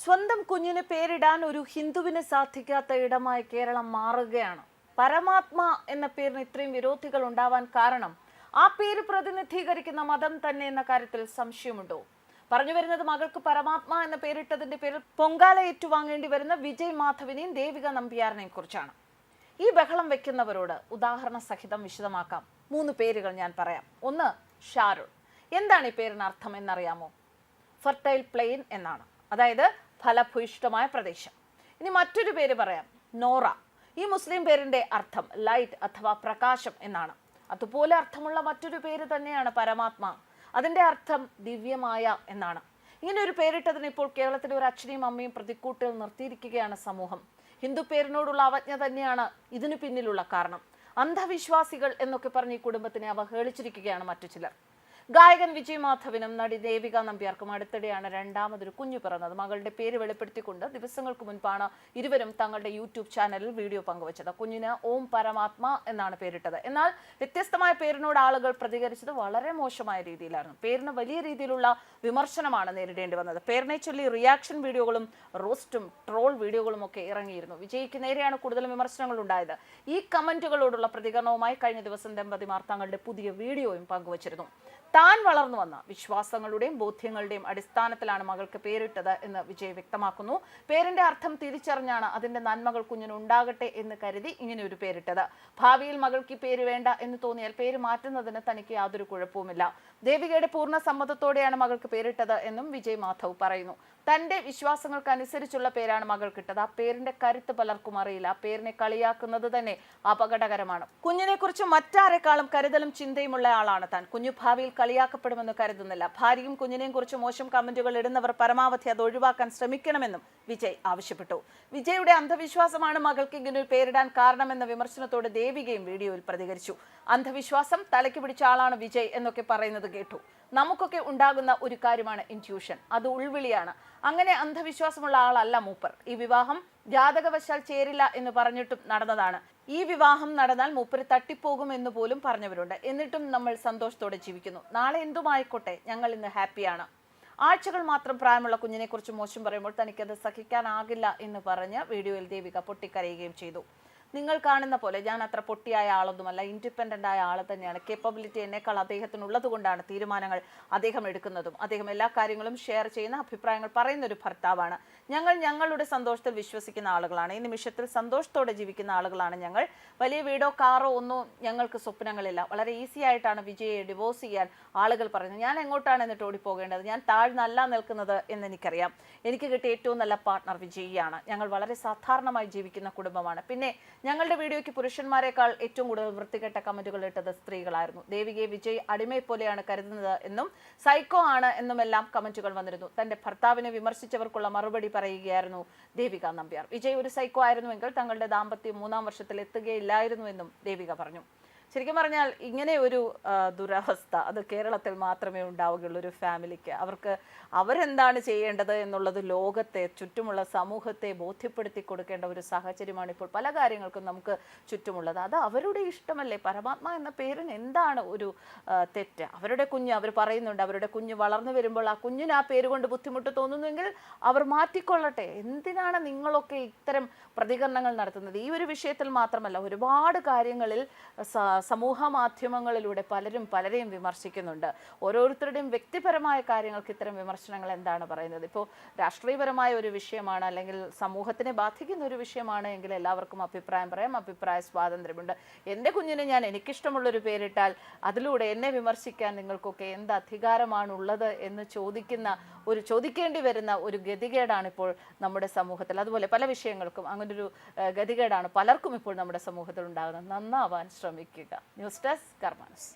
സ്വന്തം കുഞ്ഞിന് പേരിടാൻ ഒരു ഹിന്ദുവിന് സാധിക്കാത്ത ഇടമായി കേരളം മാറുകയാണ്. പരമാത്മ എന്ന പേരിന് ഇത്രയും വിരോധികൾ ഉണ്ടാവാൻ കാരണം ആ പേര് പ്രതിനിധീകരിക്കുന്ന മതം തന്നെ എന്ന കാര്യത്തിൽ സംശയമുണ്ടോ? പറഞ്ഞു വരുന്നത് മകൾക്ക് പരമാത്മ എന്ന പേരിട്ടതിന്റെ പേരിൽ പൊങ്കാല ഏറ്റുവാങ്ങേണ്ടി വരുന്ന വിജയ് മാധവിനെയും ദേവിക നമ്പ്യാറിനെയും കുറിച്ചാണ്. ഈ ബഹളം വെക്കുന്നവരോട് ഉദാഹരണ സഹിതം വിശദമാക്കാം. 3 പേരുകൾ ഞാൻ പറയാം. 1, ഷാരുൾ. എന്താണ് ഈ പേരിന് അർത്ഥം എന്നറിയാമോ? ഫെർട്ടൈൽ പ്ലെയിൻ എന്നാണ്, അതായത് ഫലഭൂയിഷ്ഠമായ പ്രദേശം. ഇനി മറ്റൊരു പേര് പറയാം, നോറ. ഈ മുസ്ലിം പേരിന്റെ അർത്ഥം ലൈറ്റ് അഥവാ പ്രകാശം എന്നാണ്. അതുപോലെ അർത്ഥമുള്ള മറ്റൊരു പേര് തന്നെയാണ് പരമാത്മ. അതിന്റെ അർത്ഥം ദിവ്യമായ എന്നാണ്. ഇങ്ങനെ ഒരു പേരിട്ടതിന് ഇപ്പോൾ കേരളത്തിലെ ഒരു അച്ഛനെയും അമ്മയും പ്രതിക്കൂട്ടിൽ നിർത്തിയിരിക്കുകയാണ് സമൂഹം. ഹിന്ദു പേരിനോടുള്ള അവജ്ഞ തന്നെയാണ് ഇതിനു പിന്നിലുള്ള കാരണം. അന്ധവിശ്വാസികൾ എന്നൊക്കെ പറഞ്ഞ് ഈ കുടുംബത്തിനെ അവഹേളിച്ചിരിക്കുകയാണ് മറ്റു ചിലർ. ഗായകൻ വിജയ് മാധവിനും നടി ദേവിക നമ്പ്യാർക്കും അടുത്തിടെയാണ് രണ്ടാമതൊരു കുഞ്ഞു പിറന്നത്. മകളുടെ പേര് വെളിപ്പെടുത്തിക്കൊണ്ട് ദിവസങ്ങൾക്ക് മുൻപാണ് ഇരുവരും തങ്ങളുടെ യൂട്യൂബ് ചാനലിൽ വീഡിയോ പങ്കുവച്ചത്. കുഞ്ഞിന് ഓം പരമാത്മ എന്നാണ് പേരിട്ടത്. എന്നാൽ വ്യത്യസ്തമായ പേരിനോട് ആളുകൾ പ്രതികരിച്ചത് വളരെ മോശമായ രീതിയിലായിരുന്നു. പേരിന് വലിയ രീതിയിലുള്ള വിമർശനമാണ് നേരിടേണ്ടി വന്നത്. പേരിനെ ചൊല്ലി റിയാക്ഷൻ വീഡിയോകളും റോസ്റ്റും ട്രോൾ വീഡിയോകളും ഒക്കെ ഇറങ്ങിയിരുന്നു. വിജയ്ക്ക് നേരെയാണ് കൂടുതൽ വിമർശനങ്ങൾ ഉണ്ടായത്. ഈ കമന്റുകളോടുള്ള പ്രതികരണവുമായി കഴിഞ്ഞ ദിവസം ദമ്പതിമാർ തങ്ങളുടെ പുതിയ വീഡിയോയും പങ്കുവച്ചിരുന്നു. താൻ വളർന്നു വന്ന വിശ്വാസങ്ങളുടെയും ബോധ്യങ്ങളുടെയും അടിസ്ഥാനത്തിലാണ് മകൾക്ക് പേരിട്ടത് എന്ന് വിജയ് വ്യക്തമാക്കുന്നു. പേരിന്റെ അർത്ഥം തിരിച്ചറിഞ്ഞാണ് അതിന്റെ നന്മകൾ കുഞ്ഞിന് ഉണ്ടാകട്ടെ എന്ന് കരുതി ഇങ്ങനെ ഒരു പേരിട്ടത്. ഭാവിയിൽ മകൾക്ക് ഈ പേര് വേണ്ട എന്ന് തോന്നിയാൽ പേര് മാറ്റുന്നതിന് തനിക്ക് യാതൊരു കുഴപ്പവുമില്ല. ദേവികയുടെ പൂർണ്ണ സമ്മതത്തോടെയാണ് മകൾക്ക് പേരിട്ടത് എന്നും വിജയ് മാധവ് പറയുന്നു. തന്റെ വിശ്വാസങ്ങൾക്ക് അനുസരിച്ചുള്ള പേരാണ് മകൾക്കിട്ടത്. ആ പേരിന്റെ കരുത്ത് പലർക്കും അറിയില്ല. ആ പേരിനെ കളിയാക്കുന്നത് തന്നെ അപകടകരമാണ്. കുഞ്ഞിനെ കുറിച്ച് മറ്റാരെക്കാളും കരുതലും ചിന്തയുമുള്ള ആളാണ് താൻ. കുഞ്ഞു ഭാവിയിൽ കളിയാക്കപ്പെടുമെന്ന് കരുതുന്നില്ല. ഭാര്യയും കുഞ്ഞിനെയും കുറിച്ച് മോശം കമന്റുകൾ ഇടുന്നവർ പരമാവധി അത് ഒഴിവാക്കാൻ ശ്രമിക്കണമെന്നും വിജയ് ആവശ്യപ്പെട്ടു. വിജയുടെ അന്ധവിശ്വാസമാണ് മകൾക്ക് ഇങ്ങനെ ഒരു പേരിടാൻ കാരണമെന്ന വിമർശനത്തോട് ദേവികയും വീഡിയോയിൽ പ്രതികരിച്ചു. അന്ധവിശ്വാസം തലയ്ക്ക് പിടിച്ച ആളാണ് വിജയ് എന്നൊക്കെ പറയുന്നത് കേട്ടു. നമുക്കൊക്കെ ഉണ്ടാകുന്ന ഒരു കാര്യമാണ് ഇൻറ്റ്യൂഷൻ, അത് ഉൾവിളിയാണ്. അങ്ങനെ അന്ധവിശ്വാസമുള്ള ആളല്ല മൂപ്പർ. ഈ വിവാഹം ജാതകവശാൽ ചേരില്ല എന്ന് പറഞ്ഞിട്ടും നടന്നതാണ്. ഈ വിവാഹം നടന്നാൽ മൂപ്പര് തട്ടിപ്പോകും എന്ന് പോലും പറഞ്ഞവരുണ്ട്. എന്നിട്ടും നമ്മൾ സന്തോഷത്തോടെ ജീവിക്കുന്നു. നാളെ എന്തുമായിക്കോട്ടെ, ഞങ്ങൾ ഇന്ന് ഹാപ്പിയാണ്. ആഴ്ചകൾ മാത്രം പ്രായമുള്ള കുഞ്ഞിനെ കുറിച്ച് മോശം പറയുമ്പോൾ തനിക്കത് സഹിക്കാനാകില്ല എന്ന് പറഞ്ഞ് വീഡിയോയിൽ ദേവിക പൊട്ടിക്കരയുകയും ചെയ്തു. നിങ്ങൾ കാണുന്ന പോലെ ഞാൻ അത്ര പൊട്ടിയായ ആളൊന്നുമല്ല, ഇൻഡിപെൻഡന്റ് ആയ ആൾ തന്നെയാണ്. കേപ്പബിലിറ്റി എന്നേക്കാൾ അദ്ദേഹത്തിനുള്ളത് കൊണ്ടാണ് തീരുമാനങ്ങൾ അദ്ദേഹം എടുക്കുന്നതും. അദ്ദേഹം എല്ലാ കാര്യങ്ങളും ഷെയർ ചെയ്യുന്ന, അഭിപ്രായങ്ങൾ പറയുന്ന ഒരു ഭർത്താവാണ്. ഞങ്ങൾ ഞങ്ങളുടെ സന്തോഷത്തിൽ വിശ്വസിക്കുന്ന ആളുകളാണ്. ഈ നിമിഷത്തിൽ സന്തോഷത്തോടെ ജീവിക്കുന്ന ആളുകളാണ് ഞങ്ങൾ. വലിയ വീടോ കാറോ ഒന്നും ഞങ്ങൾക്ക് സ്വപ്നങ്ങളില്ല. വളരെ ഈസി ആയിട്ടാണ് വിജയെ ഡിവോഴ്സ് ചെയ്യാൻ ആളുകൾ പറയുന്നത്. ഞാൻ എങ്ങോട്ടാണ് എന്നിട്ട് ഓടിപ്പോകേണ്ടത്? ഞാൻ താഴ്ന്നല്ല നിൽക്കുന്നത് എന്ന് എനിക്കറിയാം. എനിക്ക് കിട്ടിയ ഏറ്റവും നല്ല പാർട്ട്ണർ വിജയിയാണ്. ഞങ്ങൾ വളരെ സാധാരണമായി ജീവിക്കുന്ന കുടുംബമാണ്. പിന്നെ ഞങ്ങളുടെ വീഡിയോയ്ക്ക് പുരുഷന്മാരെക്കാൾ ഏറ്റവും കൂടുതൽ വൃത്തികെട്ട കമന്റുകൾ ഇട്ടത് സ്ത്രീകളായിരുന്നു. ദേവികയെ വിജയ് അടിമയെ പോലെയാണ് കരുതുന്നത് എന്നും സൈക്കോ ആണ് എന്നുമെല്ലാം കമന്റുകൾ വന്നിരുന്നു. തന്റെ ഭർത്താവിനെ വിമർശിച്ചവർക്കുള്ള മറുപടി പറയുകയായിരുന്നു ദേവിക നമ്പ്യാർ. വിജയ് ഒരു സൈക്കോ ആയിരുന്നുവെങ്കിൽ തങ്ങളുടെ ദാമ്പത്യം 3-ാം വർഷത്തിൽ എത്തുകയില്ലായിരുന്നു എന്നും ദേവിക പറഞ്ഞു. ശരിക്കും പറഞ്ഞാൽ ഇങ്ങനെ ഒരു ദുരവസ്ഥ അത് കേരളത്തിൽ മാത്രമേ ഉണ്ടാവുകയുള്ളൂ. ഒരു ഫാമിലിക്ക് അവരെന്താണ് ചെയ്യേണ്ടത് എന്നുള്ളത് ലോകത്തെ, ചുറ്റുമുള്ള സമൂഹത്തെ ബോധ്യപ്പെടുത്തി കൊടുക്കേണ്ട ഒരു സാഹചര്യമാണ് ഇപ്പോൾ പല കാര്യങ്ങൾക്കും നമുക്ക് ചുറ്റുമുള്ളത്. അത് അവരുടെ ഇഷ്ടമല്ലേ? പരമാത്മ എന്ന പേരിന് എന്താണ് ഒരു തെറ്റ്? അവരുടെ കുഞ്ഞ്, അവർ പറയുന്നുണ്ട്, അവരുടെ കുഞ്ഞ് വളർന്നു വരുമ്പോൾ ആ കുഞ്ഞിന് ആ പേര് കൊണ്ട് ബുദ്ധിമുട്ട് തോന്നുന്നുവെങ്കിൽ അവർ മാറ്റിക്കൊള്ളട്ടെ. എന്തിനാണ് നിങ്ങളൊക്കെ ഇത്തരം പ്രതികരണങ്ങൾ നടത്തുന്നത്? ഈ ഒരു വിഷയത്തിൽ മാത്രമല്ല, ഒരുപാട് കാര്യങ്ങളിൽ സമൂഹ മാധ്യമങ്ങളിലൂടെ പലരെയും വിമർശിക്കുന്നുണ്ട്. ഓരോരുത്തരുടെയും വ്യക്തിപരമായ കാര്യങ്ങൾക്ക് ഇത്തരം വിമർശനങ്ങൾ എന്താണ് പറയുന്നത്? ഇപ്പോൾ രാഷ്ട്രീയപരമായ ഒരു വിഷയമാണ്, അല്ലെങ്കിൽ സമൂഹത്തിനെ ബാധിക്കുന്ന ഒരു വിഷയമാണ് എങ്കിൽ എല്ലാവർക്കും അഭിപ്രായം പറയാം, അഭിപ്രായ സ്വാതന്ത്ര്യമുണ്ട്. എൻ്റെ കുഞ്ഞിന് ഞാൻ എനിക്കിഷ്ടമുള്ളൊരു പേരിട്ടാൽ അതിലൂടെ എന്നെ വിമർശിക്കാൻ നിങ്ങൾക്കൊക്കെ എന്ത് അധികാരമാണുള്ളത് എന്ന് ചോദിക്കേണ്ടി വരുന്ന ഒരു ഗതികേടാണ് ഇപ്പോൾ നമ്മുടെ സമൂഹത്തിൽ. അതുപോലെ പല വിഷയങ്ങൾക്കും അങ്ങനൊരു ഗതികേടാണ് പലർക്കും ഇപ്പോൾ നമ്മുടെ സമൂഹത്തിൽ ഉണ്ടാകുന്നത്. നന്നാവാൻ ശ്രമിക്കുക. News desk കർമാനസ്.